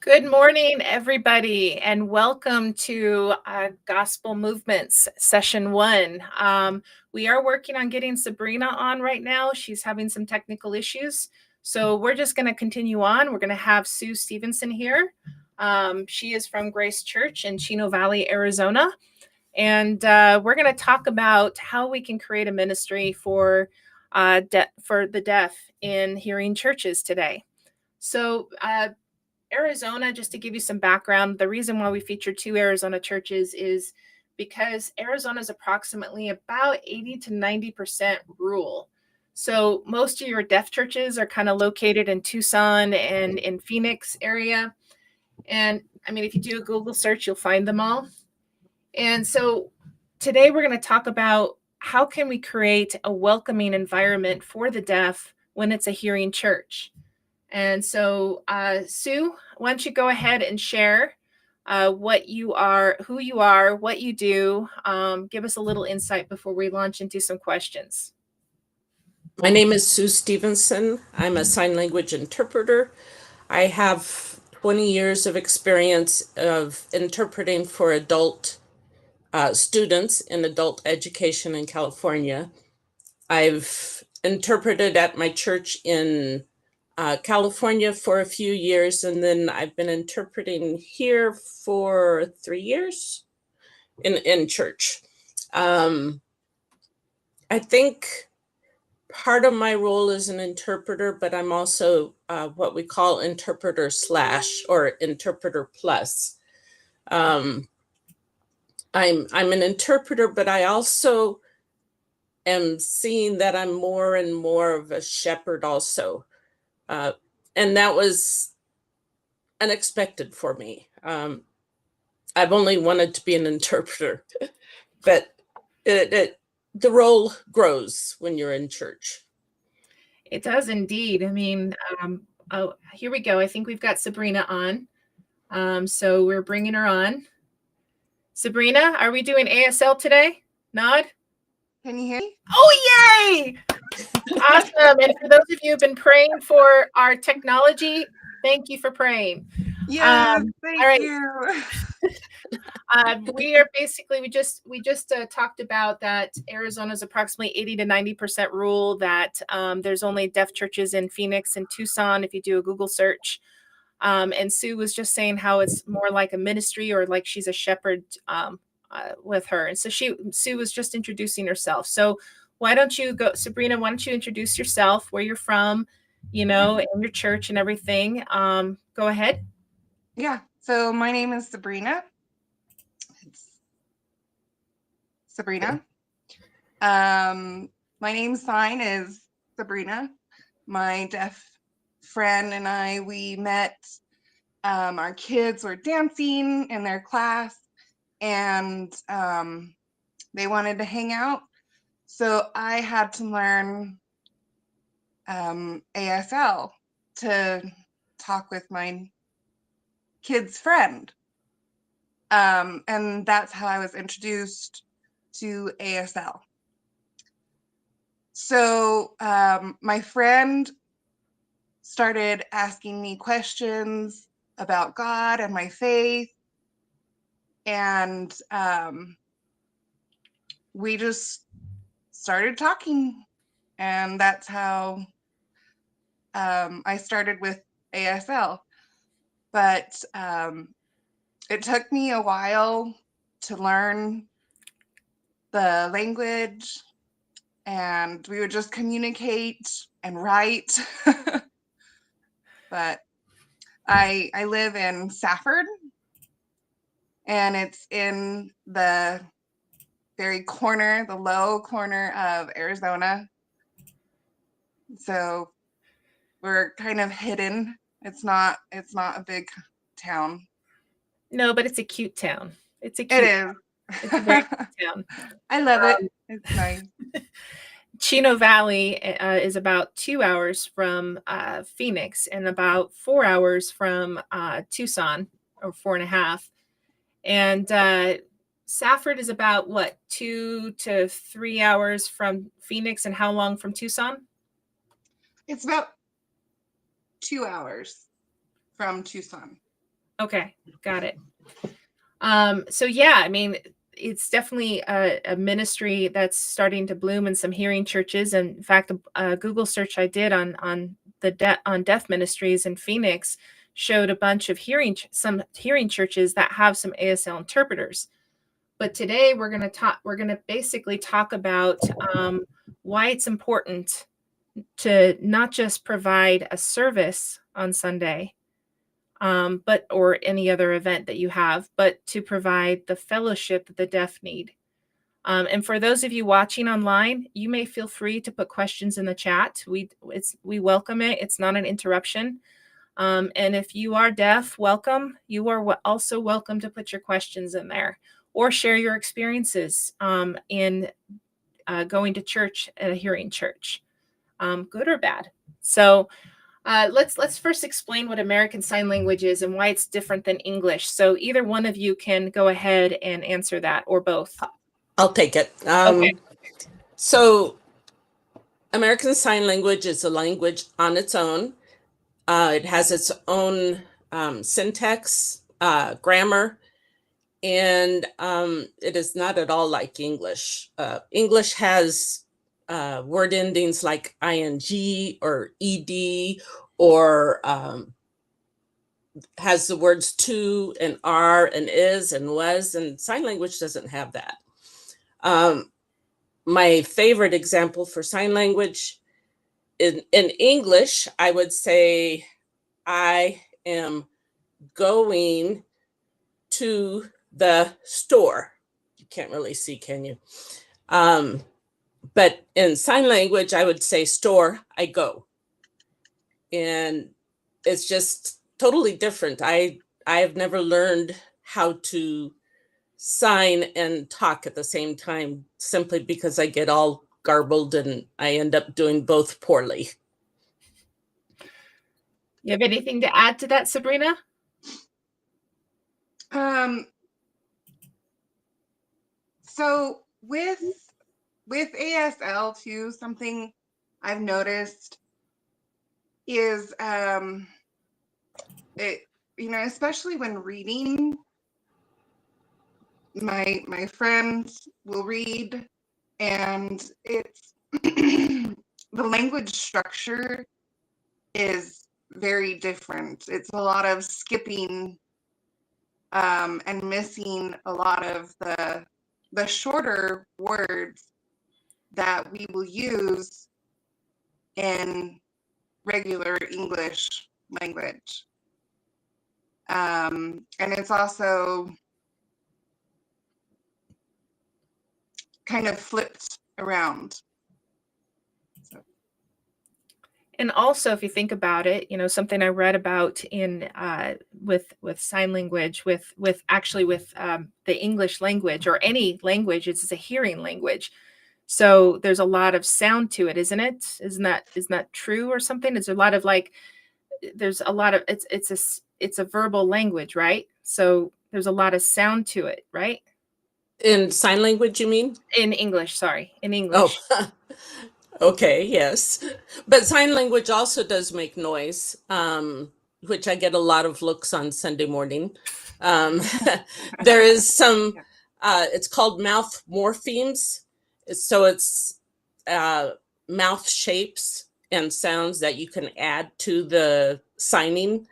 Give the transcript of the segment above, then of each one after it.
Good morning, everybody, and welcome to Gospel Movements Session 1. We are working on getting Sabrina on right now. She's having some technical issues, so we're just going to continue on. We're going to have Sue Stevenson here. She is from Grace Church in Chino Valley, Arizona, and we're going to talk about how we can create a ministry for the deaf in hearing churches today. So, Arizona, just to give you some background, the reason why we feature 2 Arizona churches is because Arizona is approximately about 80 to 90% rural. So most of your deaf churches are kind of located in Tucson and in Phoenix area. And I mean, if you do a Google search, you'll find them all. And so today we're going to talk about how can we create a welcoming environment for the deaf when it's a hearing church. And so, Sue, why don't you go ahead and share what you are, who you are, what you do. Give us a little insight before we launch into some questions. My name is Sue Stevenson. I'm a sign language interpreter. I have 20 years of experience of interpreting for adult students in adult education in California. I've interpreted at my church in California for a few years, and then I've been interpreting here for 3 years in church. I think part of my role is an interpreter, but I'm also what we call interpreter slash or interpreter plus. I'm an interpreter, but I also am seeing that I'm more and more of a shepherd also. And that was unexpected for me. I've only wanted to be an interpreter, but the role grows when you're in church. It does indeed. I mean, oh, here we go. I think we've got Sabrina on. So we're bringing her on. Sabrina, are we doing ASL today? Nod. Can you hear me? Oh, yay! Awesome. And for those of you who've been praying for our technology, thank you for praying. Yes, thank all right. you. We are basically, we just talked about that Arizona is approximately 80 to 90% rural, that there's only deaf churches in Phoenix and Tucson if you do a Google search. And Sue was just saying how it's more like a ministry, or like she's a shepherd with her. And so Sue was just introducing herself. So why don't you go, Sabrina, why don't you introduce yourself, where you're from, and your church and everything. Go ahead. Yeah, so my name is Sabrina. It's Sabrina. My name sign is Sabrina. My deaf friend and I, we met, our kids were dancing in their class, and they wanted to hang out. So I had to learn ASL to talk with my kid's friend. And that's how I was introduced to ASL. So my friend started asking me questions about God and my faith. And we just started talking. And that's how I started with ASL. But it took me a while to learn the language, and we would just communicate and write. But I live in Safford, and it's in the very corner, the low corner of Arizona. So we're kind of hidden. It's not a big town. No, but it's a cute town. It is. It's a very cute town. I love it. It's nice. Chino Valley is about 2 hours from Phoenix and about 4 hours from Tucson, or 4.5. And Safford is about, what, 2 to 3 hours from Phoenix, and how long from Tucson? It's about 2 hours from Tucson. Okay, got it. So yeah, I mean, it's definitely a ministry that's starting to bloom in some hearing churches. And in fact, a Google search I did on deaf ministries in Phoenix showed a bunch of some hearing churches that have some ASL interpreters. But today we're going to basically talk about why it's important to not just provide a service on Sunday, or any other event that you have, but to provide the fellowship that the deaf need. And for those of you watching online, you may feel free to put questions in the chat. We welcome it. It's not an interruption. And if you are deaf, welcome. You are also welcome to put your questions in there or share your experiences in going to church at a hearing church, good or bad. So let's first explain what American Sign Language is and why it's different than English. So either one of you can go ahead and answer that, or both. I'll take it. Okay. So American Sign Language is a language on its own. It has its own syntax, grammar, and it is not at all like English. English has word endings like ing or ed, or has the words to and are and is and was, and sign language doesn't have that. My favorite example for sign language in English, I would say, I am going to the store. You can't really see, can you? But in sign language, I would say store, I go. And it's just totally different. I have never learned how to sign and talk at the same time, simply because I get all garbled and I end up doing both poorly. You have anything to add to that, Sabrina? So with ASL too, something I've noticed is it, especially when reading, my friends will read, and it's the language structure is very different. It's a lot of skipping and missing a lot of the shorter words that we will use in regular English language. And it's also kind of flipped around. And also, if you think about it, something I read about in with sign language, with the English language or any language, it's a hearing language. So there's a lot of sound to it, isn't it? Isn't that true or something? It's a lot of it's a verbal language, right? So there's a lot of sound to it, right? In sign language, you mean? In English, sorry, in English. Oh, okay, yes. But sign language also does make noise, which I get a lot of looks on Sunday morning. There is some, it's called mouth morphemes. So it's mouth shapes and sounds that you can add to the signing.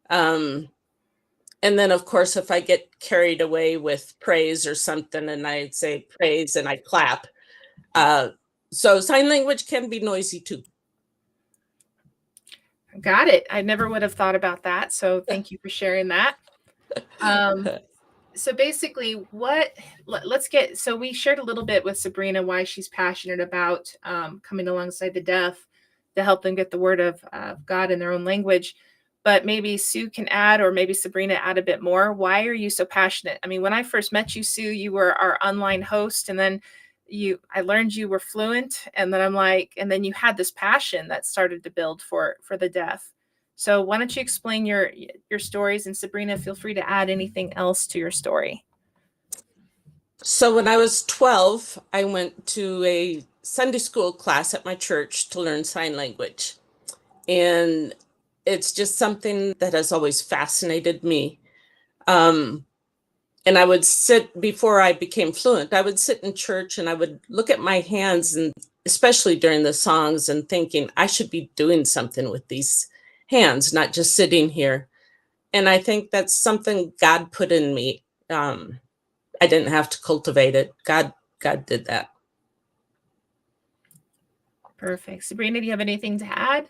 And then, of course, if I get carried away with praise or something and I say praise and I clap. So sign language can be noisy too. Got it. I never would have thought about that. So thank you for sharing that. So basically so we shared a little bit with Sabrina why she's passionate about coming alongside the deaf to help them get the word of God in their own language. But maybe Sue can add, or maybe Sabrina add a bit more. Why are you so passionate? I mean, when I first met you, Sue, you were our online host, and then I learned you were fluent, and then and then you had this passion that started to build for the deaf. So why don't you explain your stories, and Sabrina, feel free to add anything else to your story. So when I was 12, I went to a Sunday school class at my church to learn sign language. And it's just something that has always fascinated me. And I would sit, before I became fluent, I would sit in church and I would look at my hands, and especially during the songs, and thinking I should be doing something with these hands, not just sitting here. And I think that's something God put in me. I didn't have to cultivate it. God did that. Perfect. Sabrina, do you have anything to add?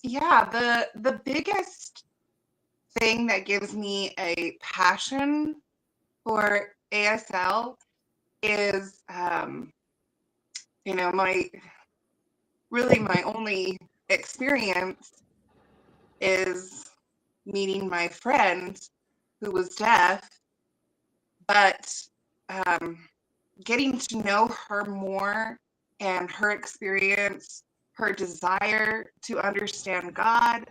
Yeah, the biggest thing that gives me a passion for ASL is my only experience is meeting my friend who was deaf, but getting to know her more and her experience, her desire to understand God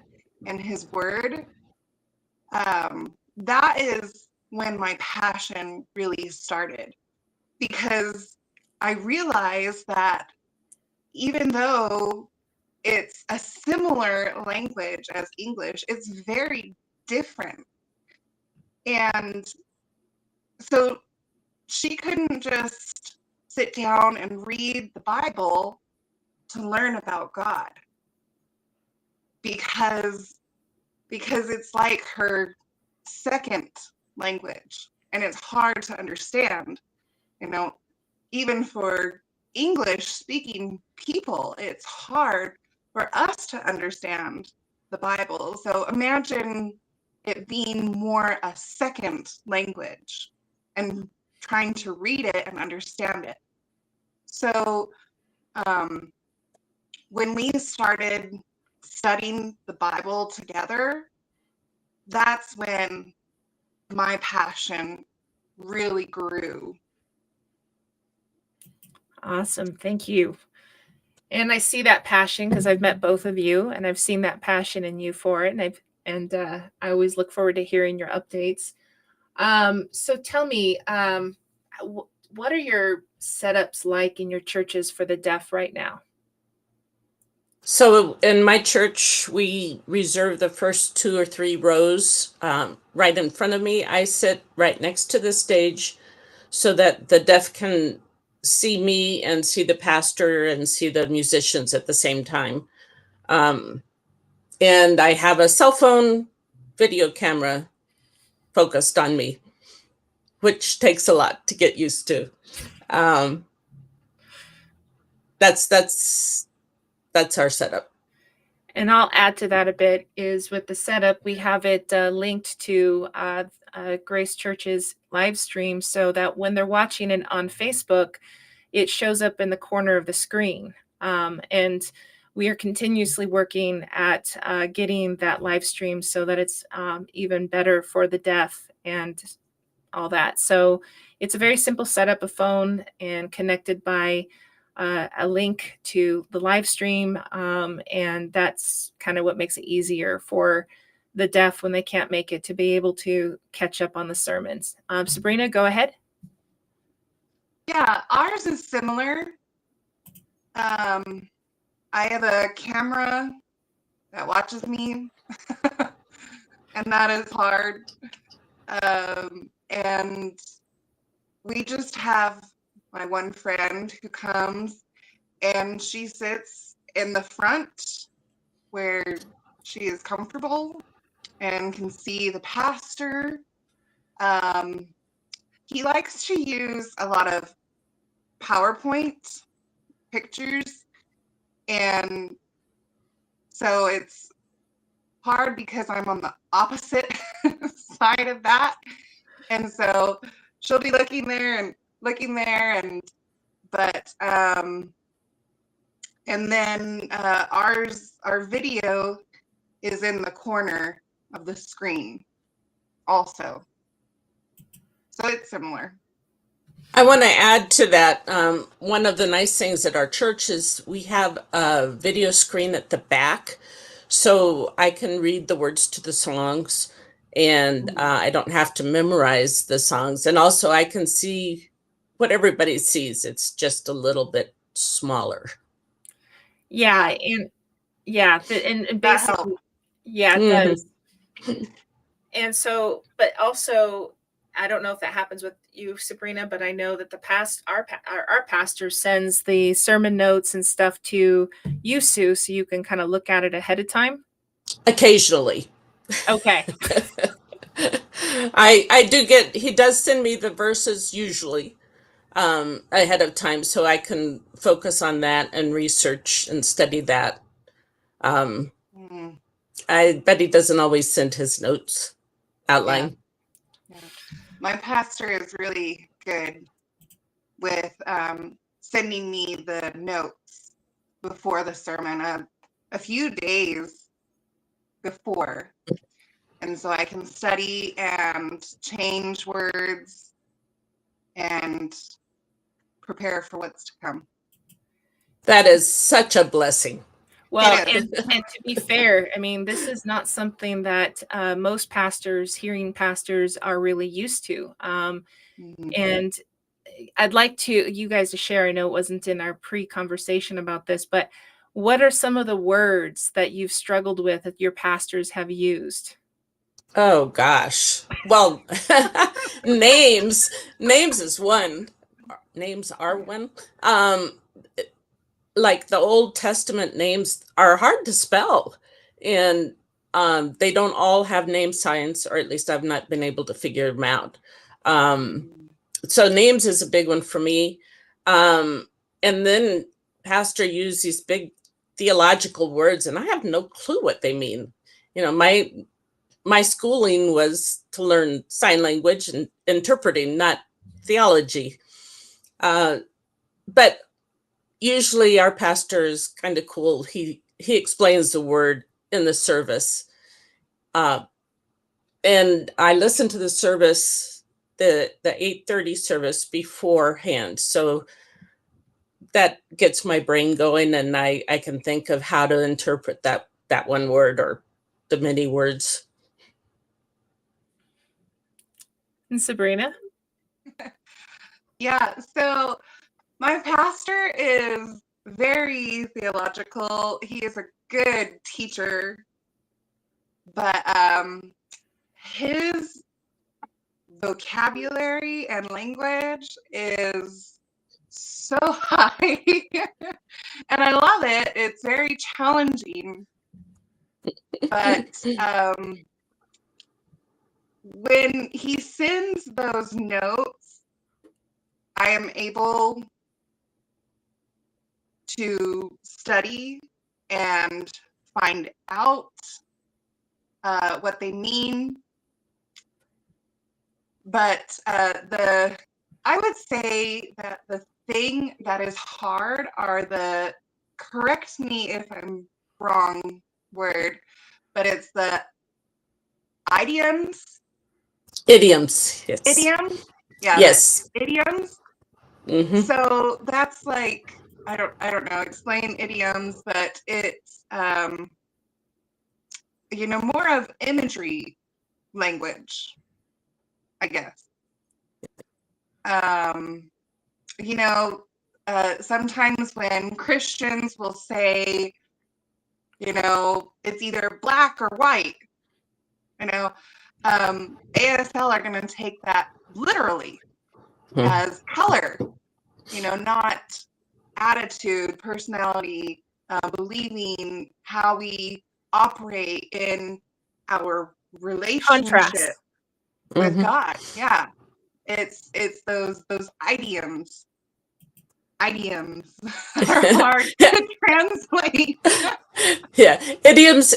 and His Word, that is when my passion really started. Because I realized that even though it's a similar language as English, it's very different. And so she couldn't just sit down and read the Bible to learn about God because it's like her second language and it's hard to understand, even for English speaking people, it's hard for us to understand the Bible. So imagine it being more a second language and trying to read it and understand it. So when we started studying the Bible together, that's when my passion really grew. Awesome. Thank you. And I see that passion because I've met both of you and I've seen that passion in you for it. And I always look forward to hearing your updates. So tell me, what are your setups like in your churches for the deaf right now? So in my church, we reserve the first 2 or 3 rows right in front of me. I sit right next to the stage so that the deaf can see me and see the pastor and see the musicians at the same time. And I have a cell phone video camera focused on me, which takes a lot to get used to. That's our setup. And I'll add to that a bit is with the setup, we have it linked to Grace Church's live stream so that when they're watching it on Facebook, it shows up in the corner of the screen. And we are continuously working at getting that live stream so that it's even better for the deaf and all that. So it's a very simple setup, a phone and connected by a link to the live stream. And that's kind of what makes it easier for the deaf when they can't make it to be able to catch up on the sermons. Sabrina, go ahead. Yeah, ours is similar. I have a camera that watches me, and that is hard. And we just have my one friend who comes and she sits in the front where she is comfortable and can see the pastor. He likes to use a lot of PowerPoint pictures, and so it's hard because I'm on the opposite side of that, and so she'll be looking there and and then our video is in the corner of the screen also, so it's similar. I want to add to that. One of the nice things at our church is we have a video screen at the back, so I can read the words to the songs, and I don't have to memorize the songs. And also I can see what everybody sees. It's just a little bit smaller. Yeah, Yeah, and That basically, helped. yeah, it Mhm. does. And so, but also, I don't know if that happens with you, Sabrina, but I know that our pastor sends the sermon notes and stuff to you, Sue, so you can kind of look at it ahead of time. Occasionally. Okay. I do get, he does send me the verses usually ahead of time so I can focus on that and research and study that. Mm, I bet he doesn't always send his notes yeah, outline. yeah. My pastor is really good with sending me the notes before the sermon, a few days before. And so I can study and change words and prepare for what's to come. That is such a blessing. Well, It is. and to be fair, I mean, this is not something that most pastors, hearing pastors, are really used to. Mhm. And I'd like you guys to share. I know it wasn't in our pre-conversation about this, but what are some of the words that you've struggled with that your pastors have used? Oh gosh. Well, names is one. Names are one. Um, like the Old Testament names are hard to spell, and they don't all have name science, or at least I've not been able to figure them out. Um, Mm. so names is a big one for me. And then pastor used these big theological words, and I have no clue what they mean. You know, my schooling was to learn sign language and interpreting, not theology. But usually our pastor is kind of cool. He explains the word in the service, uh, and I listen to the service, the 8:30 service beforehand, so that gets my brain going, and I can think of how to interpret that one word or the many words. And Sabrina? Yeah, so my pastor is very theological. He is a good teacher, but his vocabulary and language is so high. And I love it. It's very challenging. But when he sends those notes, I am able to study and find out what they mean. But I would say that the thing that is hard are the, correct me if I'm wrong word, but it's the idioms. Idioms, yes. Idioms? Yeah, Yes. the idioms. Hmm. So that's like, I don't know, explain idioms, but it's more of imagery language, I guess. Um, sometimes when Christians will say, it's either black or white, ASL are going to take that literally as color, not attitude, personality, believing, how we operate in our relationship Contrast. with Hmm. God. Yeah. It's those idioms. Idioms are hard to translate. Yeah, idioms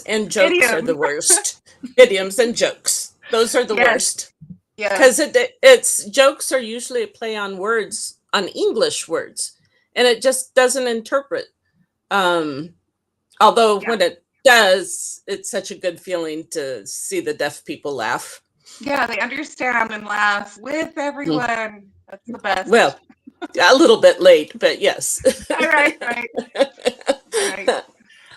and jokes are the Idioms. worst. Idioms and jokes, those are the Yes, worst, yes. because it's jokes are usually a play on words, on English words, and it just doesn't interpret. Um, Although Yeah. when it does, it's such a good feeling to see the deaf people laugh. Yeah, they understand and laugh with Mm. everyone. That's the best. Well, a little bit late, but yes. All right, right.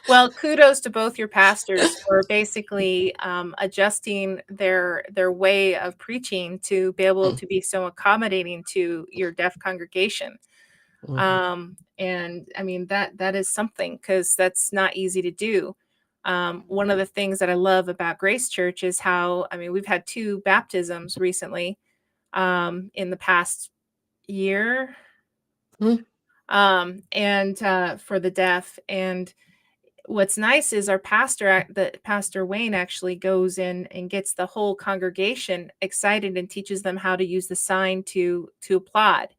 Well, kudos to both your pastors for basically adjusting their way of preaching to be able to be so accommodating to your deaf congregation. Mhm. And I mean, that is something, because that's not easy to do. One of the things that I love about Grace Church is how, I mean, we've had 2 baptisms recently, in the past year, Mhm. and for the deaf. And what's nice is our pastor, the Pastor Wayne, actually goes in and gets the whole congregation excited and teaches them how to use the sign to applaud.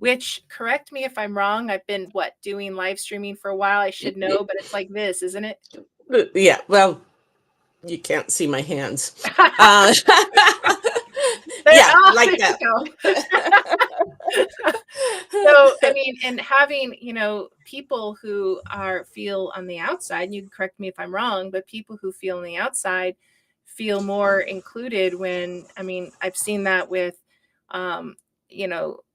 Which, correct me if I'm wrong, I've been doing live streaming for a while. I should know, but it's like this, isn't it? Yeah, well, you can't see my hands. Uh, yeah, Oh, like there that. you go. So, I mean, and having, people who feel on the outside, and you can correct me if I'm wrong, but people who feel on the outside feel more included when, I mean, I've seen that with, um,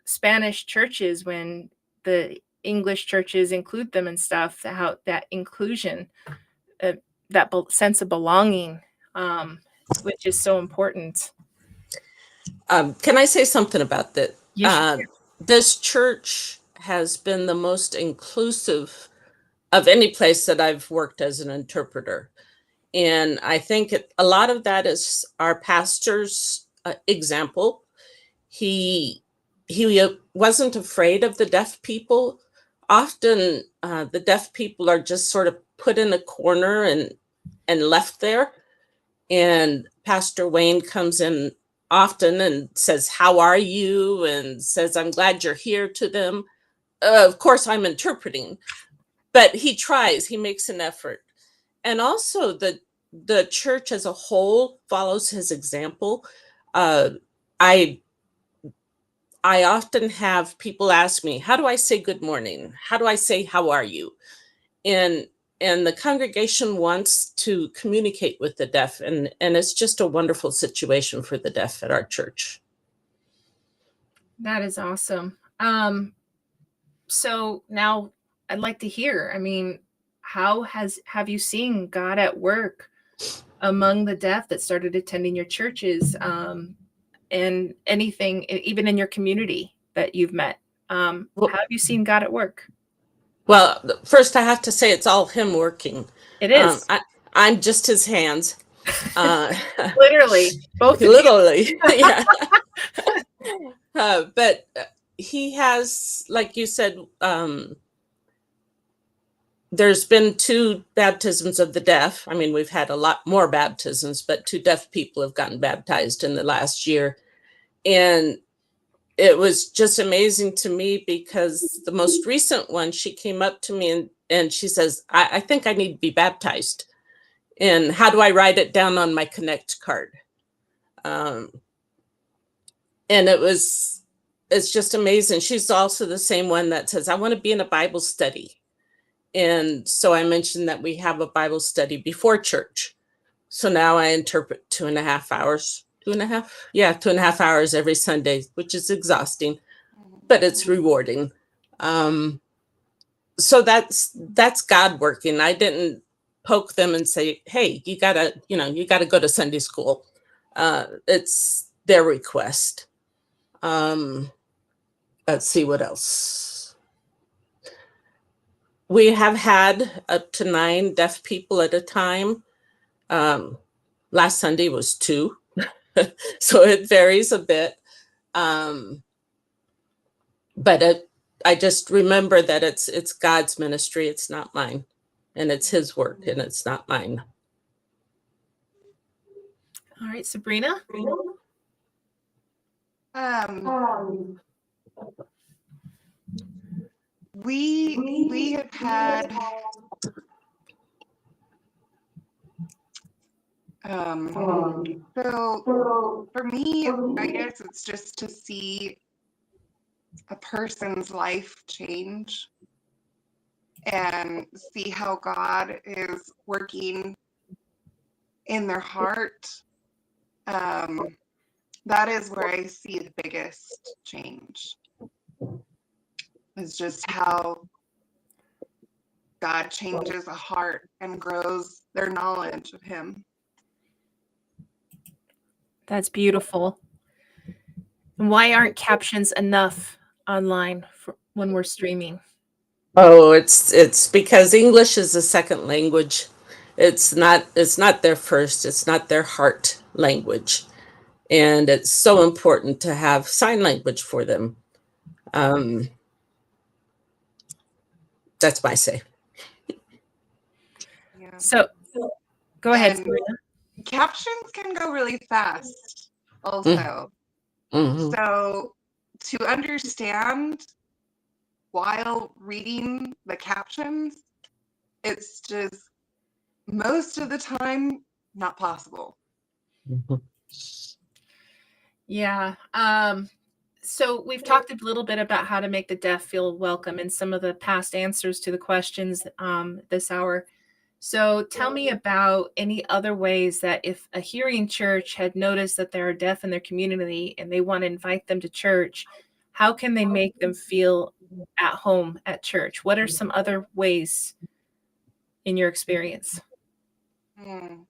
Spanish churches, when the English churches include them and stuff, how that inclusion, uh, that sense of belonging, um, which is so important. Can I say something about that? Yes, you This church has been the most inclusive of any place that I've worked as an interpreter. And I think a lot of that is our pastor's example. He wasn't afraid of the deaf people. Often the deaf people are just sort of put in a corner and left there. And Pastor Wayne comes in often and says, "How are you?" and says, "I'm glad you're here" to them. Of course, I'm interpreting, but he tries, he makes an effort. And also the church as a whole follows his example. Uh, I I often have people ask me, "How do I say good morning? How do I say how are you?" And the congregation wants to communicate with the deaf, and it's just a wonderful situation for the deaf at our church. That is awesome. So now I'd like to hear, I mean, have you seen God at work among the deaf that started attending your churches, and anything, even in your community that you've met? How Well, have you seen God at work? well, first I have to say it's all him working. It is. I'm just his hands. Uh, Literally, both of you. literally, yeah. But he has, like you said, there's been 2 baptisms of the deaf. I mean, we've had a lot more baptisms, but 2 deaf people have gotten baptized in the last year. And it was just amazing to me because the most recent one, she came up to me and she says, I think I need to be baptized. And how do I write it down on my Connect card? Um, and it's just amazing. She's also the same one that says, I want to be in a Bible study. And so I mentioned that we have a Bible study before church. So now I interpret 2.5 hours, 2.5, yeah, 2.5 hours every Sunday, which is exhausting, but it's rewarding. Um, so that's God working. I didn't poke them and say, "Hey, you gotta go to Sunday school." It's their request. Um, let's see what else. We have had up to 9 deaf people at a time. Um, Last Sunday was 2, so it varies a bit. Um, but I just remember that it's God's ministry, it's not mine, and it's His work, and it's not mine. All right, Sabrina. We have had so for me, I guess it's just to see a person's life change and see how God is working in their heart. That is where I see the biggest change, is just how God changes a heart and grows their knowledge of Him. That's beautiful. And why aren't captions enough online when we're streaming? Oh, it's because English is a second language. It's not their first, it's not their heart language. And it's so important to have sign language for them. That's my say. Yeah. So go ahead, And Sabrina. captions can go really fast Mm. also. Mhm. So to understand while reading the captions, it's just most of the time not possible. Mhm. Yeah. So we've talked a little bit about how to make the deaf feel welcome in some of the past answers to the questions this hour. So tell me about any other ways that if a hearing church had noticed that there are deaf in their community and they want to invite them to church, how can they make them feel at home at church? What are some other ways in your experience? Hmm.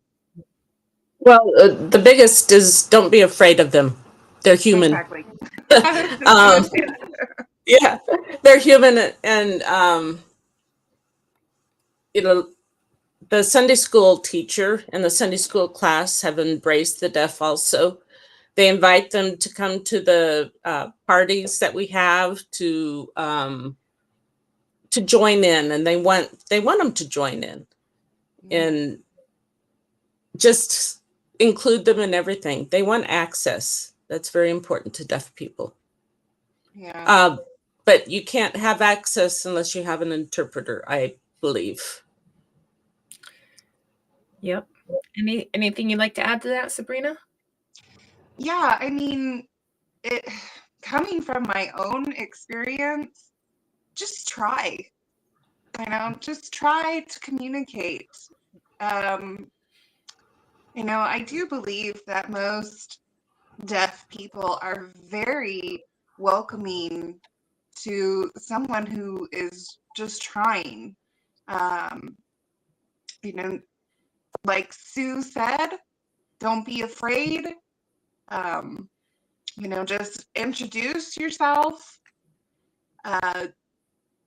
Well, the biggest is don't be afraid of them. They're human. Exactly. I was just gonna um, say that. yeah, they're human, and you know, the Sunday school teacher and the Sunday school class have embraced the deaf also. They invite them to come to the parties that we have to join in, and they want them to join in and just include them in everything. They want access. That's very important to deaf people. Yeah. But you can't have access unless you have an interpreter, I believe. Yep. Anything you'd like to add to that, Sabrina? Yeah, I mean, it coming from my own experience, just try. Just try to communicate. Um, I do believe that most deaf people are very welcoming to someone who is just trying. Um, you know, like Sue said, don't be afraid. Um, just introduce yourself.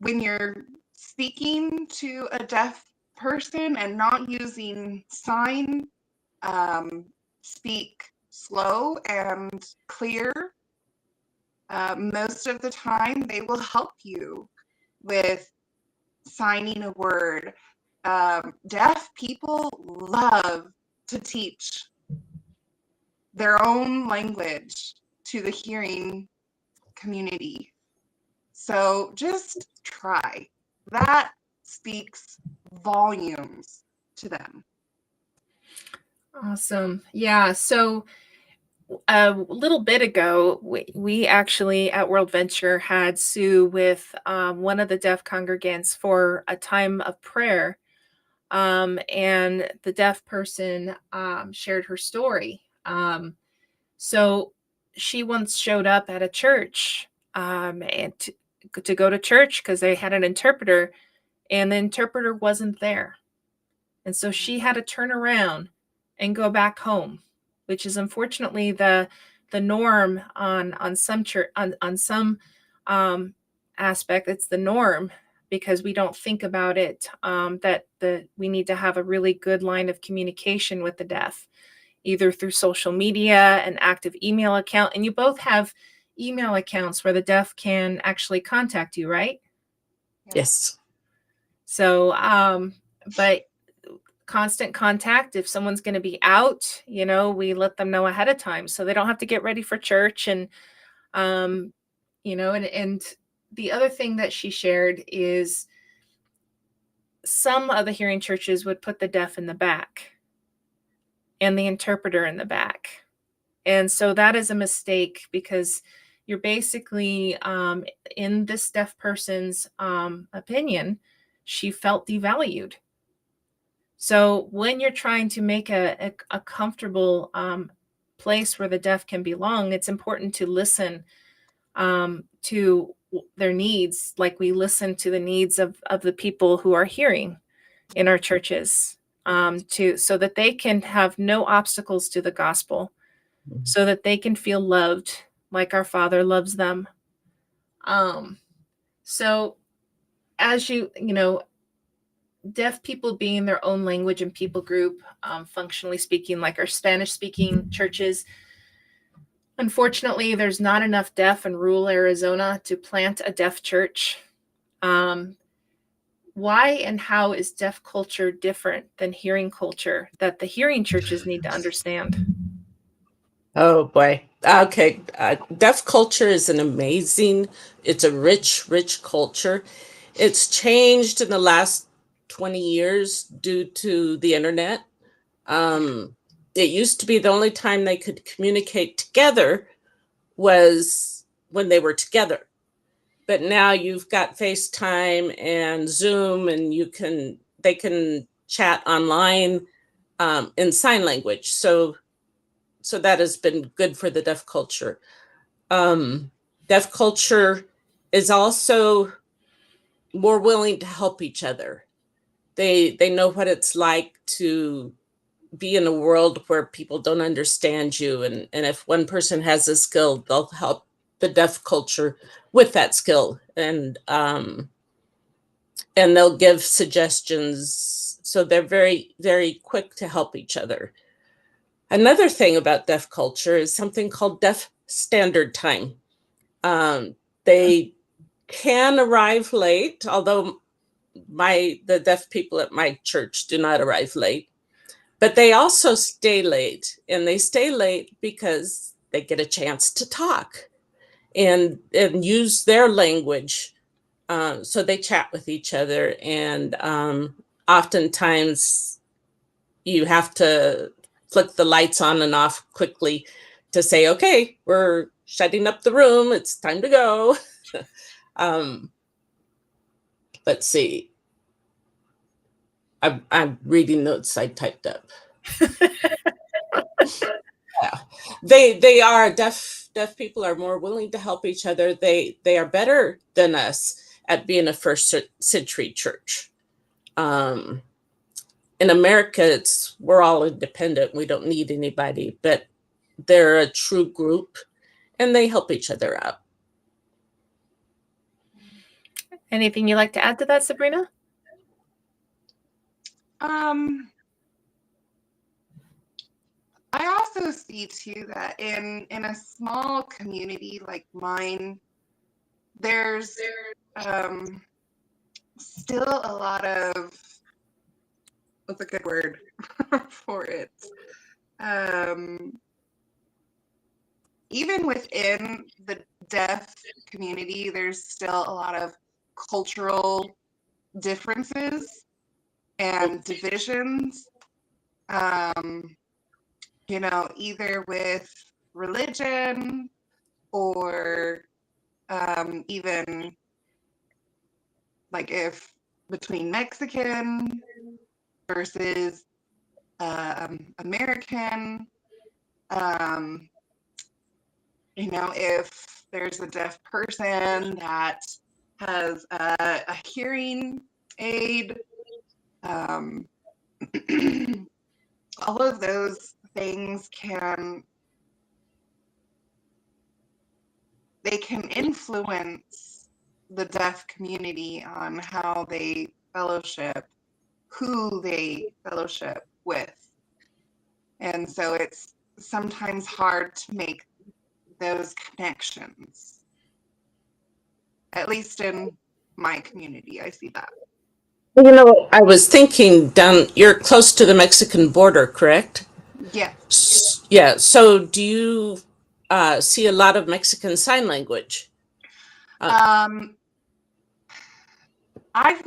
When you're speaking to a deaf person and not using sign, speak slow and clear. Most of the time, they will help you with signing a word. Deaf people love to teach their own language to the hearing community. So just try. That speaks volumes to them. Awesome. Yeah. So a little bit ago, we actually at WorldVenture had Sue with one of the deaf congregants for a time of prayer. And the deaf person shared her story. So she once showed up at a church and to go to church because they had an interpreter, and the interpreter wasn't there. And so she had to turn around and go back home, which is unfortunately the norm on some church on some aspect. It's the norm because we don't think about it that we need to have a really good line of communication with the deaf, either through social media, an active email account, and you both have email accounts where the deaf can actually contact you, right? Yes. So, but constant contact. If someone's going to be out, we let them know ahead of time so they don't have to get ready for church. And, and the other thing that she shared is some of the hearing churches would put the deaf in the back and the interpreter in the back. And so that is a mistake because you're basically, in this deaf person's opinion, she felt devalued. So when you're trying to make a comfortable place where the deaf can belong, it's important to listen to their needs, like we listen to the needs of the people who are hearing in our churches, so that they can have no obstacles to the gospel, so that they can feel loved like our Father loves them. So as you know, deaf people being their own language and people group, functionally speaking, like our Spanish speaking churches, unfortunately, there's not enough deaf in rural Arizona to plant a deaf church. Why and how is deaf culture different than hearing culture that the hearing churches need to understand? Oh boy. Okay. Deaf culture is it's a rich, rich culture. It's changed in the last 20 years due to the internet. It used to be the only time they could communicate together was when they were together. But now you've got FaceTime and Zoom, and they can chat online in sign language. So that has been good for the deaf culture. Deaf culture is also more willing to help each other. They know what it's like to be in a world where people don't understand you, and if one person has a skill, they'll help the deaf culture with that skill, and they'll give suggestions. So they're very, very quick to help each other. Another thing about deaf culture is something called deaf standard time. They can arrive late, although the deaf people at my church do not arrive late, but they also stay late, and they stay late because they get a chance to talk and use their language. So they chat with each other, and oftentimes you have to flick the lights on and off quickly to say, okay, we're shutting up the room, it's time to go. Let's see. I'm reading notes I typed up. Yeah. They are deaf people are more willing to help each other. They are better than us at being a first century church. In America, we're all independent. We don't need anybody, but they're a true group, and they help each other out. Anything you'd like to add to that, Sabrina? I also see too that in a small community like mine, there's still a lot of, what's a good word for it? Even within the deaf community, there's still a lot of cultural differences and divisions. You know, either with religion or even like if between Mexican versus American, you know, if there's a deaf person that has a hearing aid, all of those things can influence the deaf community on how they fellowship, who they fellowship with. And so it's sometimes hard to make those connections. At least in my community, I see that. You know, I was thinking you're close to the Mexican border, correct? Yeah. Yeah. So do you see a lot of Mexican Sign Language? I've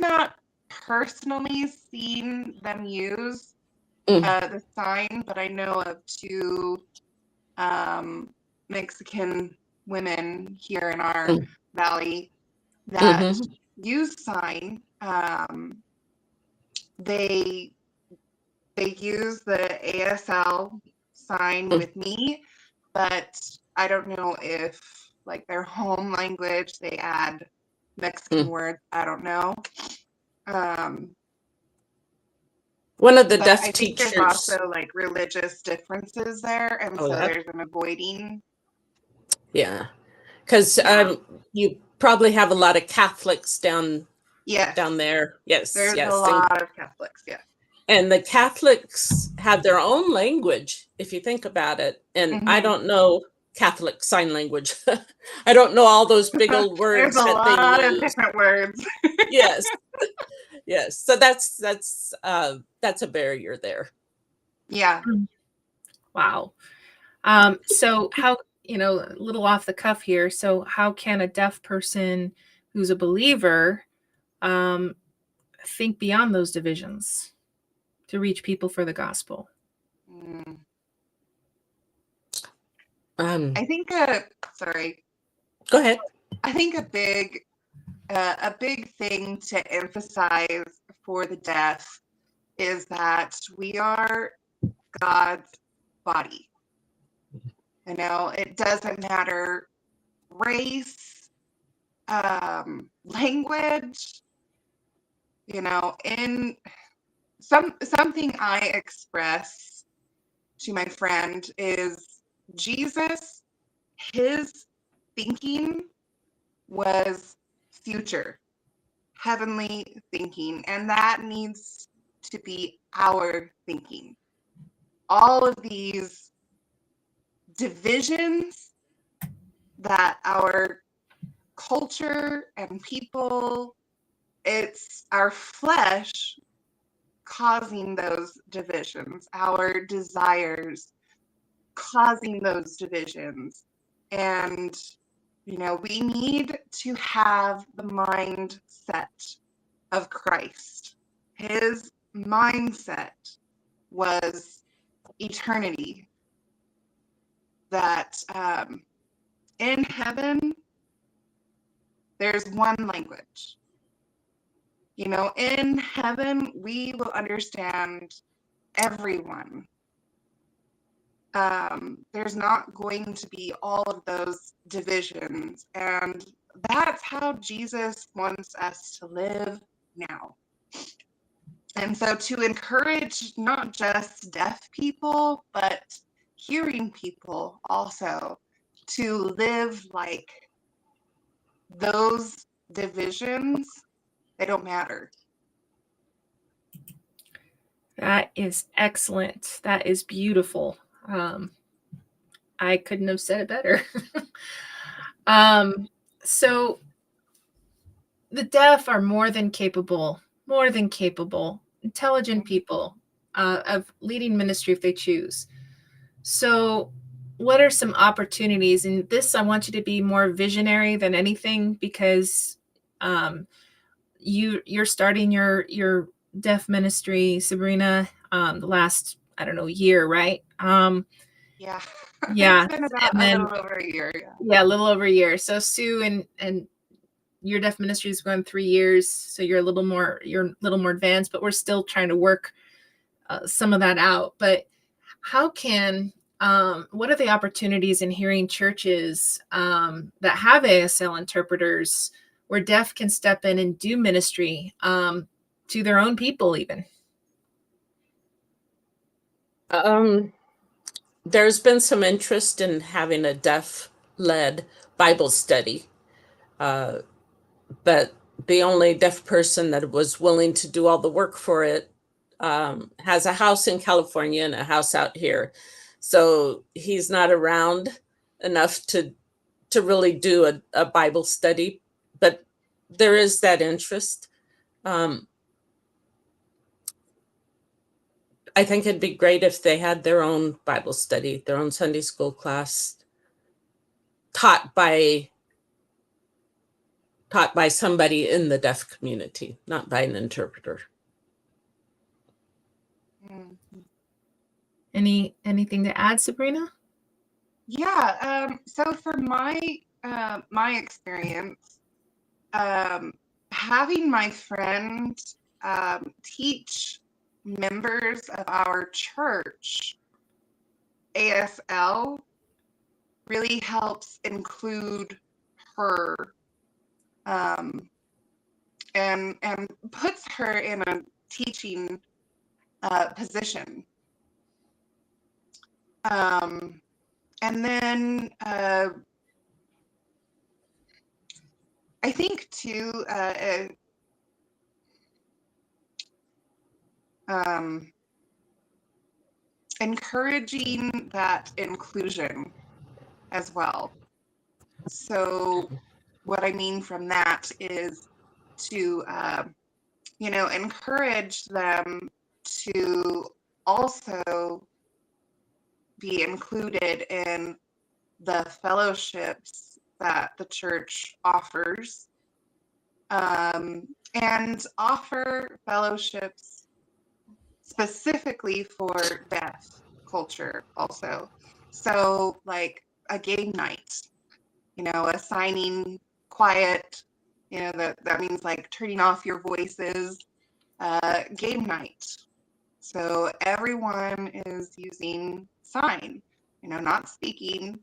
not personally seen them use the sign, but I know of two Mexican women here in our valley that use sign. They use the ASL sign with me, but I don't know if like their home language they add Mexican words. I don't know. One of the But deaf I think teachers. there's also like religious differences there, and so there's an avoiding. Yeah, because probably have a lot of Catholics down Yes. there. Yes, There's yes. a lot of Catholics, yeah. And the Catholics have their own language, if you think about it. And I Mhm. don't know Catholic sign language. I don't know all those big old There's words a that they lot of use. different words. Yes, yes. So that's a barrier there. Yeah. Wow. So how, a little off the cuff here. So how can a deaf person who's a believer think beyond those divisions to reach people for the gospel? Mm. Um, I think sorry. Go ahead. I think a big thing to emphasize for the deaf is that we are God's body. It doesn't matter race, language, in something I express to my friend is Jesus, his thinking was future, heavenly thinking, and that needs to be our thinking. All of these divisions that our culture and people, it's our flesh causing those divisions, our desires causing those divisions. And, we need to have the mindset of Christ. His mindset was eternity, that in heaven, there's one language. In heaven, we will understand everyone. There's not going to be all of those divisions. And that's how Jesus wants us to live now. And so to encourage not just deaf people, but hearing people also to live like those divisions, they don't matter. That is excellent. That is beautiful. I couldn't have said it better. So the deaf are more than capable, intelligent people of leading ministry if they choose. So what are some opportunities? And this, I want you to be more visionary than anything, because you're starting your deaf ministry, Sabrina, the last, I don't know, year, right? Yeah. Yeah. It's been about And a then, little over a year. yeah, a little over a year. So Sue and your deaf ministry is going 3 years, so you're a little more advanced, but we're still trying to work some of that out. But how can what are the opportunities in hearing churches that have ASL interpreters where deaf can step in and do ministry to their own people even? There's been some interest in having a deaf-led Bible study, but the only deaf person that was willing to do all the work for it has a house in California and a house out here. So he's not around enough to really do a Bible study, but there is that interest. I think it'd be great if they had their own Bible study, their own Sunday school class, taught by somebody in the deaf community, not by an interpreter. Anything to add, Sabrina? Yeah. So for my experience, having my friend teach members of our church ASL really helps include her, and puts her in a teaching position. And then I think too, encouraging that inclusion as well. So what I mean from that is to, encourage them to also be included in the fellowships that the church offers, and offer fellowships specifically for deaf culture also. So like a game night, assigning quiet, that means like turning off your voices, game night. So everyone is using sign, not speaking,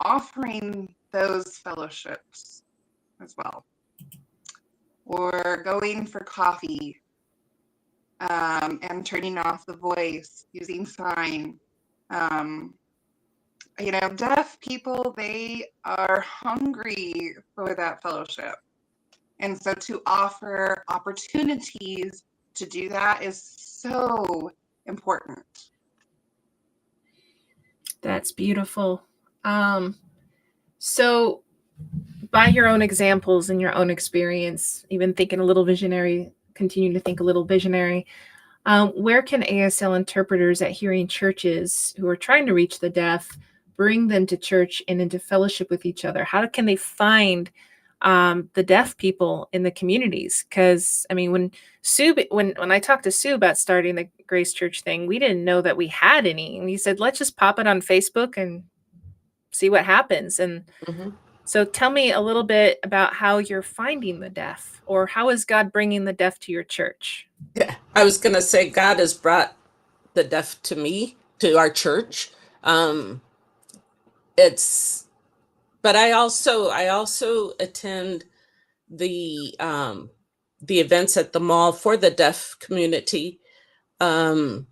offering those fellowships as well. Or going for coffee, and turning off the voice, using sign. Deaf people, they are hungry for that fellowship. And so to offer opportunities to do that is so important. That's beautiful. So by your own examples and your own experience, even thinking a little visionary, continuing to think a little visionary, where can ASL interpreters at hearing churches who are trying to reach the deaf bring them to church and into fellowship with each other? How can they find the deaf people in the communities? Because I mean, when I talked to Sue about starting the Grace Church thing, we didn't know that we had any, and he said, let's just pop it on Facebook and see what happens. And so tell me a little bit about how you're finding the deaf, or how is God bringing the deaf to your church? Yeah, I was going to say God has brought the deaf to me, to our church. But I also attend the events at the mall for the deaf community. And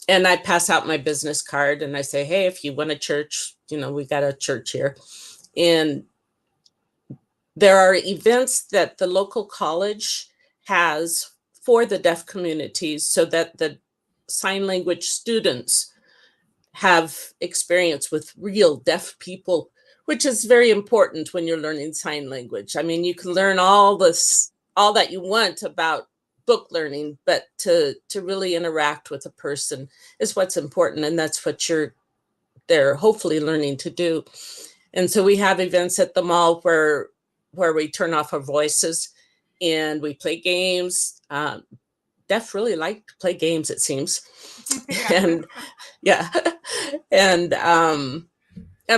I pass out my business card and I say, hey, if you want a church, we got a church here. And there are events that the local college has for the deaf communities so that the sign language students have experience with real deaf people, which is very important when you're learning sign language. I mean, you can learn all that you want about book learning, but to really interact with a person is what's important. And that's what they're hopefully learning to do. And so we have events at the mall where we turn off our voices and we play games. Deaf really like to play games, it seems. And yeah. And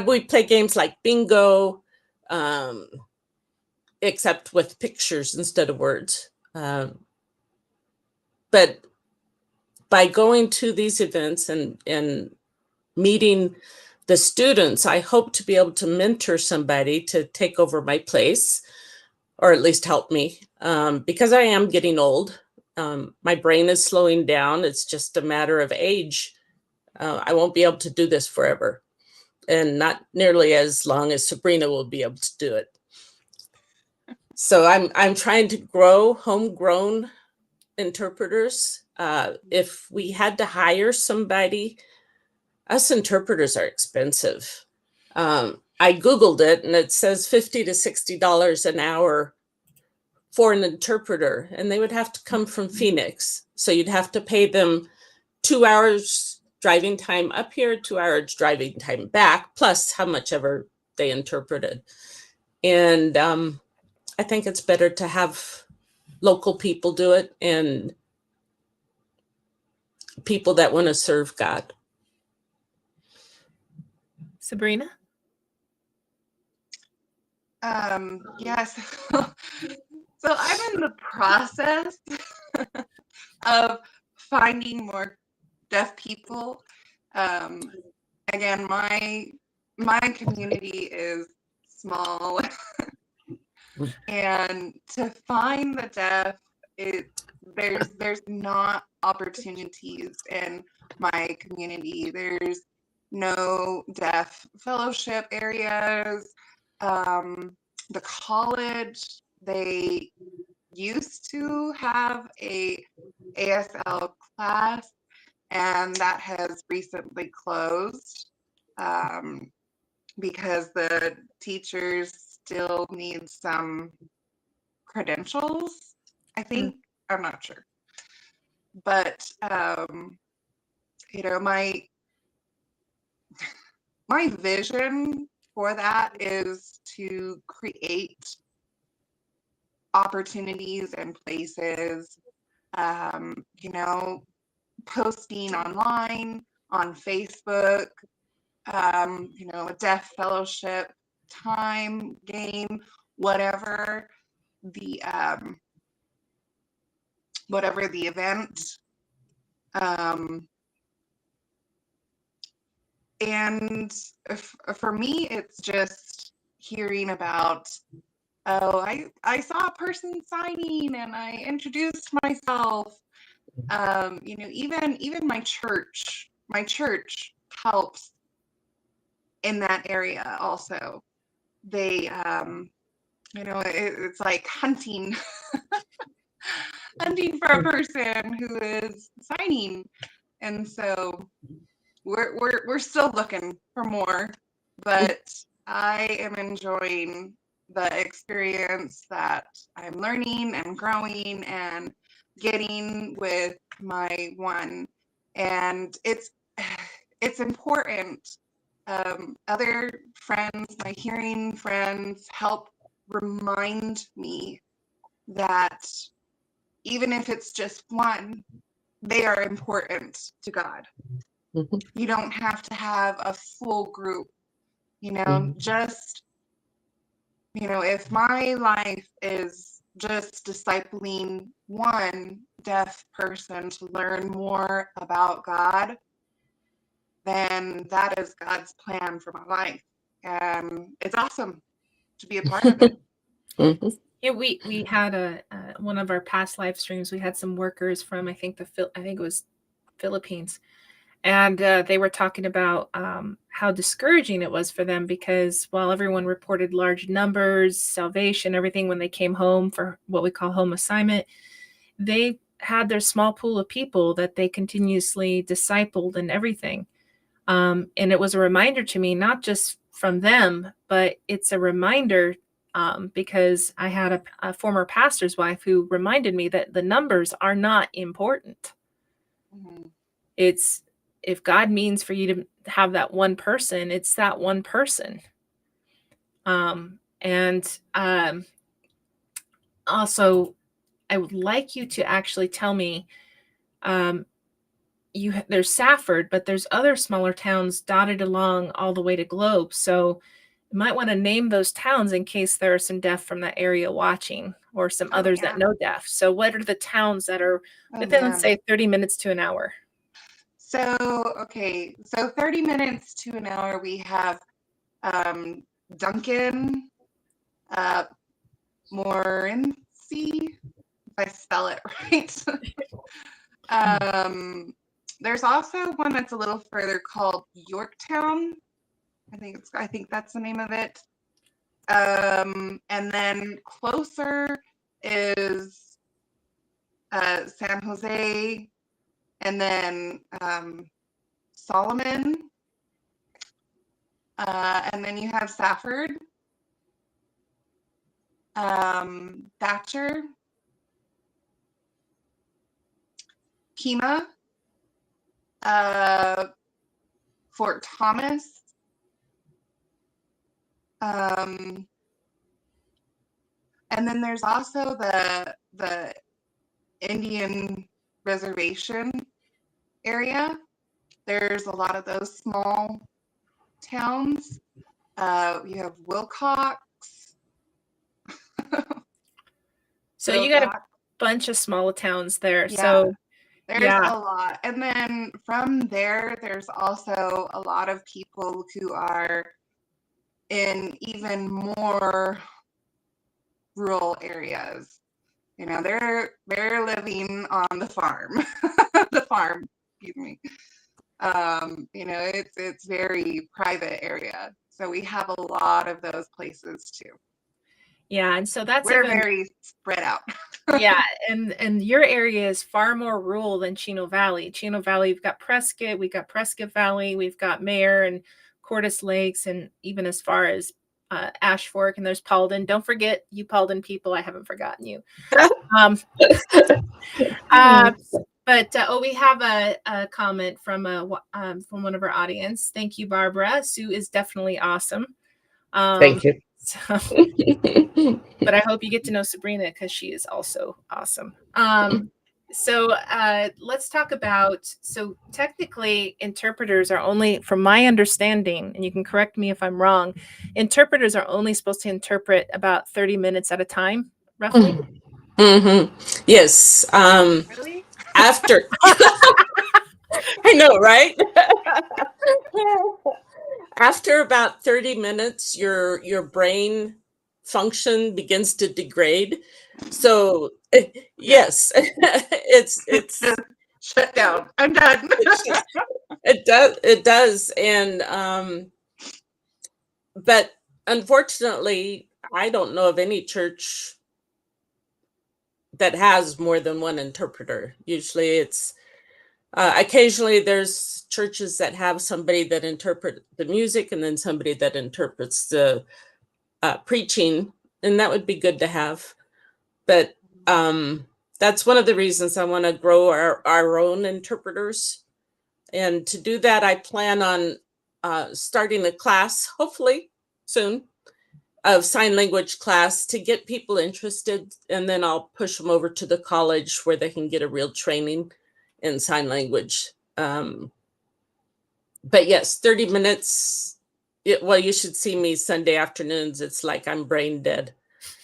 we play games like bingo, except with pictures instead of words. But by going to these events and meeting the students, I hope to be able to mentor somebody to take over my place, or at least help me, because I am getting old. My brain is slowing down. It's just a matter of age. I won't be able to do this forever, and not nearly as long as Sabrina will be able to do it. So I'm trying to grow homegrown interpreters. If we had to hire somebody, us interpreters are expensive. I Googled it and it says $50 to $60 an hour for an interpreter, and they would have to come from Phoenix. So you'd have to pay them 2 hours driving time up here, 2 hours driving time back, plus how much ever they interpreted. And I think it's better to have local people do it, and people that want to serve God. Sabrina? Yes. So I'm in the process of finding more deaf people. Again, my community is small, and to find the deaf, there's not opportunities in my community. There's no deaf fellowship areas. the college, they used to have a ASL class, and that has recently closed because the teachers still need some credentials, I think. I'm not sure. But you know, my vision for that is to create opportunities and places, you know, posting online, on Facebook, you know, a deaf fellowship, time, game, whatever the event. And for me, it's just hearing about, oh, I saw a person signing and I introduced myself. You know, even my church helps in that area also. They, you know, it's like hunting, hunting for a person who is signing. And so we're still looking for more, but I am enjoying the experience that I'm learning and growing and getting with my one. And it's important. Other friends, my hearing friends, help remind me that even if it's just one, they are important to God. You don't have to have a full group, you know, just, you know, if my life is just discipling one deaf person to learn more about God, then that is God's plan for my life. And it's awesome to be a part of it. Yeah, we had one of our past live streams. We had some workers from I think it was Philippines, and they were talking about how discouraging it was for them because while everyone reported large numbers, salvation, everything when they came home for what we call home assignment, they had their small pool of people that they continuously discipled and everything. And it was a reminder to me, not just from them, but it's a reminder because I had a former pastor's wife who reminded me that the numbers are not important. It's if God means for you to have that one person, it's that one person. And also, I would like you to actually tell me, there's Safford, but there's other smaller towns dotted along all the way to Globe. So you might want to name those towns in case there are some deaf from that area watching or some others that know deaf. So what are the towns that are within, let's say, 30 minutes to an hour? So, okay, so 30 minutes to an hour, we have Duncan, Morency, if I spell it right. There's also one that's a little further called Yorktown. I think that's the name of it. And then closer is San Jose, and then Solomon, and then you have Safford, Thatcher, Pima, Fort Thomas, and then there's also the Indian reservation area. There's a lot of those small towns. You have Wilcox. So you got a bunch of small towns there. Yeah, so there's a lot. And then from there, there's also a lot of people who are in even more rural areas. You know, they're living on the farm. The farm, excuse me. You know, it's very private area. So we have a lot of those places too. Yeah, and so that's We're even very spread out. yeah, and your area is far more rural than Chino Valley. Chino Valley, we've got Prescott, we've got Prescott Valley, we've got Mare and Cordes Lakes, and even as far as Ash Fork, and there's Paulden. Don't forget you Paulden people, I haven't forgotten you. Um, but we have a comment from one of our audience. Thank you, Barbara. Sue is definitely awesome. Thank you. So, but I hope you get to know Sabrina because she is also awesome. So let's talk about, so technically interpreters are only, from my understanding, and you can correct me if I'm wrong, interpreters are only supposed to interpret about 30 minutes at a time, roughly. Mm-hmm. Yes. Really? After, I know, right? After about 30 minutes, your brain function begins to degrade. So yes, it's Just shut down. I'm done. it does, and but unfortunately, I don't know of any church that has more than one interpreter. Usually, it's occasionally there's churches that have somebody that interpret the music and then somebody that interprets the preaching, and that would be good to have. But that's one of the reasons I want to grow our own interpreters. And to do that, I plan on starting a class, hopefully soon, of sign language class to get people interested. And then I'll push them over to the college where they can get a real training in sign language. But yes, 30 minutes. Well, you should see me Sunday afternoons. It's like I'm brain dead.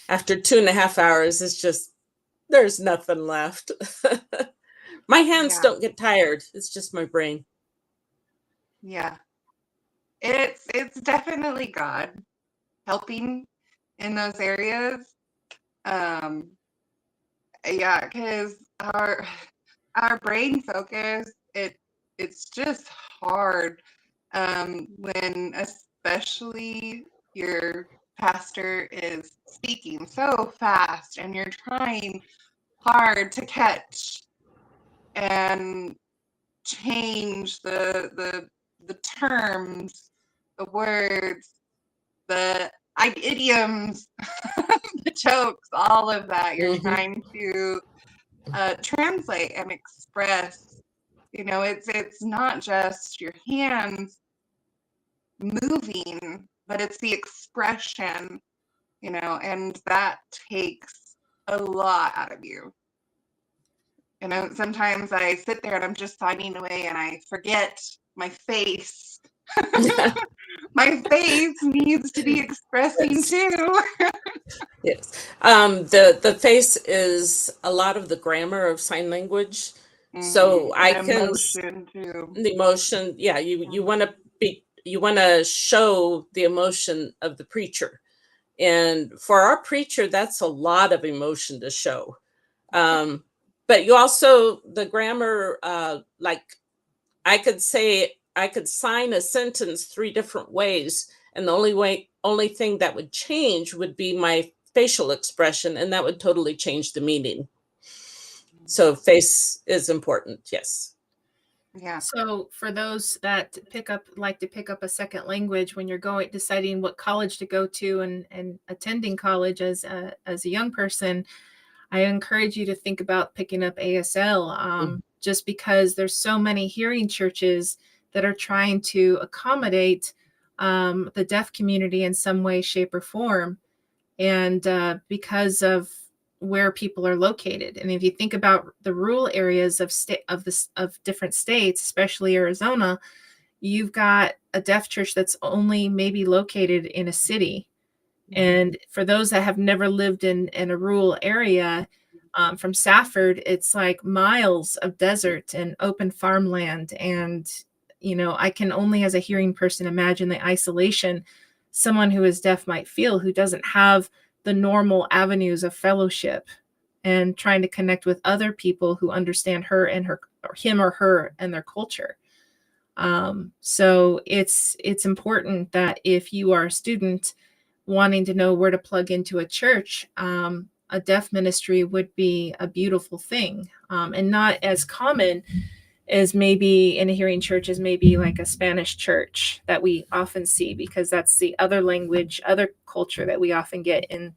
After 2.5 hours, it's just, there's nothing left. My hands don't get tired. It's just my brain. Yeah. It's definitely God helping in those areas. Yeah, because our brain focus, it's just hard when especially your pastor is speaking so fast and you're trying hard to catch and change the terms, the words, the idioms, the jokes, all of that. You're trying to translate and express. You know, it's not just your hands moving, but it's the expression. You know, and that takes a lot out of you. You know, sometimes I sit there and I'm just signing away and I forget my face. My face needs to be expressing too. Yes. The face is a lot of the grammar of sign language. So I can, emotion too. the emotion, yeah, you want to show the emotion of the preacher. And for our preacher, that's a lot of emotion to show. But you also, the grammar, like I could sign a sentence 3 different ways, and the only thing that would change would be my facial expression, and that would totally change the meaning. So face is important, yes. Yeah. So for those that like to pick up a second language when you're deciding what college to go to and attending college as a young person, I encourage you to think about picking up ASL, just because there's so many hearing churches that are trying to accommodate the deaf community in some way, shape, or form, and because of where people are located. And if you think about the rural areas of different states, especially Arizona, you've got a deaf church that's only maybe located in a city. And for those that have never lived in a rural area, from Safford, it's like miles of desert and open farmland. And, you know, I can only, as a hearing person, imagine the isolation someone who is deaf might feel, who doesn't have the normal avenues of fellowship and trying to connect with other people who understand her and him or her and their culture. So it's important that if you are a student, wanting to know where to plug into a church, a deaf ministry would be a beautiful thing, and not as common as maybe in a hearing church as maybe like a Spanish church that we often see, because that's the other language, other culture that we often get in,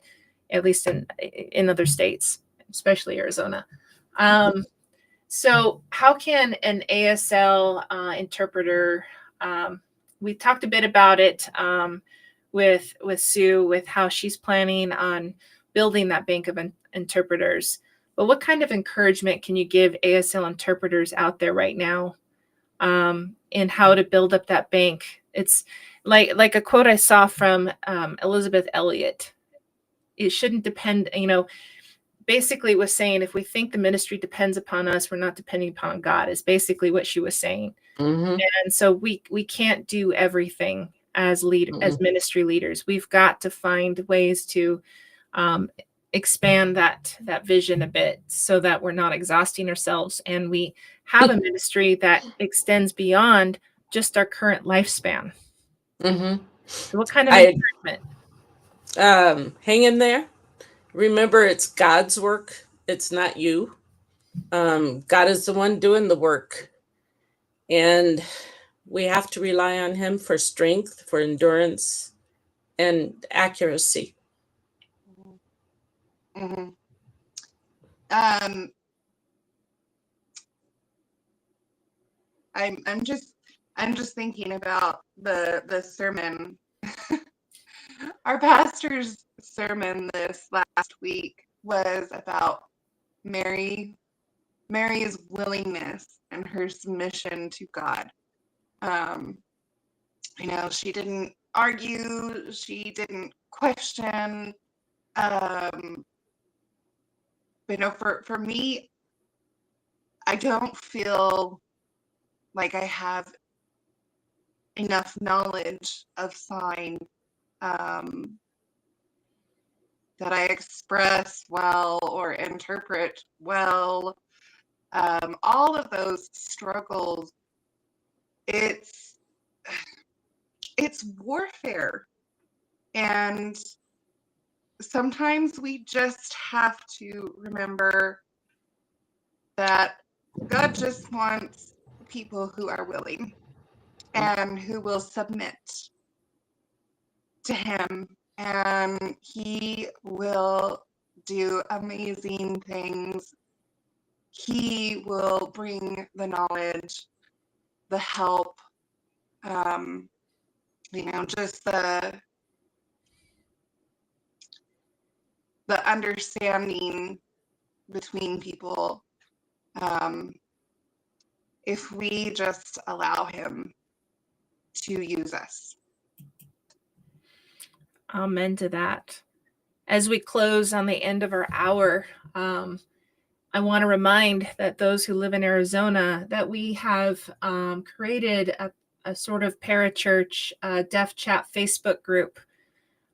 at least in other states, especially Arizona. So how can an ASL interpreter, we talked a bit about it with Sue, with how she's planning on building that bank of interpreters. But what kind of encouragement can you give ASL interpreters out there right now in how to build up that bank? It's like a quote I saw from Elizabeth Elliot. It shouldn't depend, basically was saying, if we think the ministry depends upon us, we're not depending upon God, is basically what she was saying. Mm-hmm. And so we can't do everything as as ministry leaders. We've got to find ways to expand that vision a bit, so that we're not exhausting ourselves, and we have a ministry that extends beyond just our current lifespan. Mm-hmm. So what kind of encouragement? Hang in there. Remember, it's God's work. It's not you. God is the one doing the work. And we have to rely on him for strength, for endurance, and accuracy. Mm-hmm. I'm just thinking about the sermon. Our pastor's sermon this last week was about Mary's willingness and her submission to God. She didn't argue, she didn't question. But for me, I don't feel like I have enough knowledge of sign that I express well or interpret well. All of those struggles, it's warfare. And sometimes we just have to remember that God just wants people who are willing and who will submit to him, and he will do amazing things. He will bring the knowledge, the help, just the understanding between people, if we just allow him to use us. Amen to that. As we close on the end of our hour, I want to remind that those who live in Arizona that we have created a sort of parachurch deaf chat Facebook group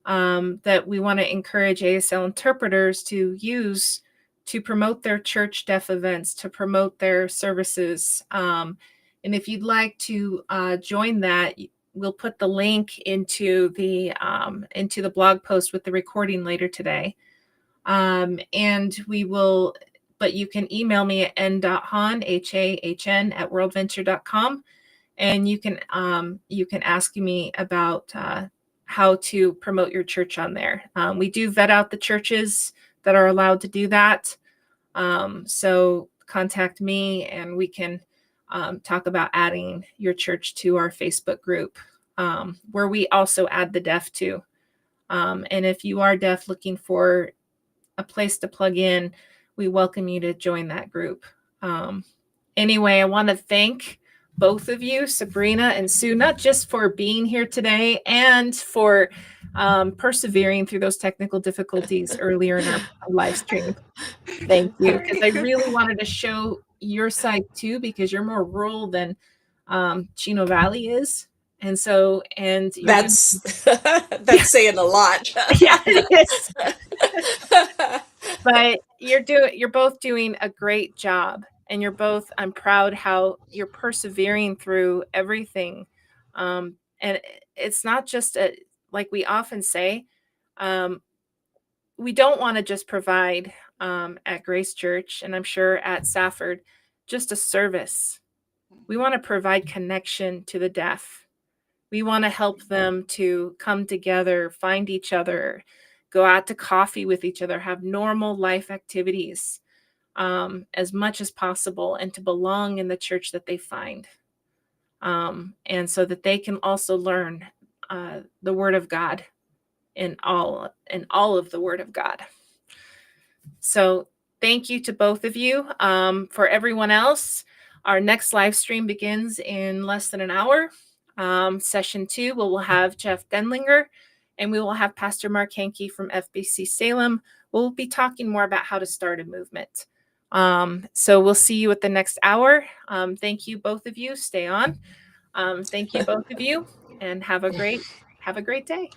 that we want to encourage ASL interpreters to use to promote their church deaf events, to promote their services. And if you'd like to join that, we'll put the link into the blog post with the recording later today. And we will, but you can email me at n.hahn, HAHN, @worldventure.com. And you can ask me about how to promote your church on there. We do vet out the churches that are allowed to do that. So contact me and we can talk about adding your church to our Facebook group, where we also add the deaf too. And if you are deaf looking for a place to plug in, we welcome you to join that group. Anyway, I want to thank both of you, Sabrina and Sue, not just for being here today and for persevering through those technical difficulties earlier in our live stream. Thank you, because I really wanted to show your side too, because you're more rural than Chino Valley is. And so, that's saying a lot. Yeah, it is. But you're both doing a great job, and I'm proud how you're persevering through everything. And it's not just like we often say, We don't want to just provide at Grace Church, and I'm sure at Safford, just a service. We want to provide connection to the deaf. We want to help them to come together, find each other, go out to coffee with each other, have normal life activities as much as possible, and to belong in the church that they find. And so that they can also learn the Word of God in all of the Word of God. So thank you to both of you. For everyone else, our next live stream begins in less than an hour. Session 2, we'll have Jeff Denlinger, and we will have Pastor Mark Hankey from FBC Salem. We'll be talking more about how to start a movement. So we'll see you at the next hour. Thank you, both of you. Stay on. Thank you, both of you, and have a great day.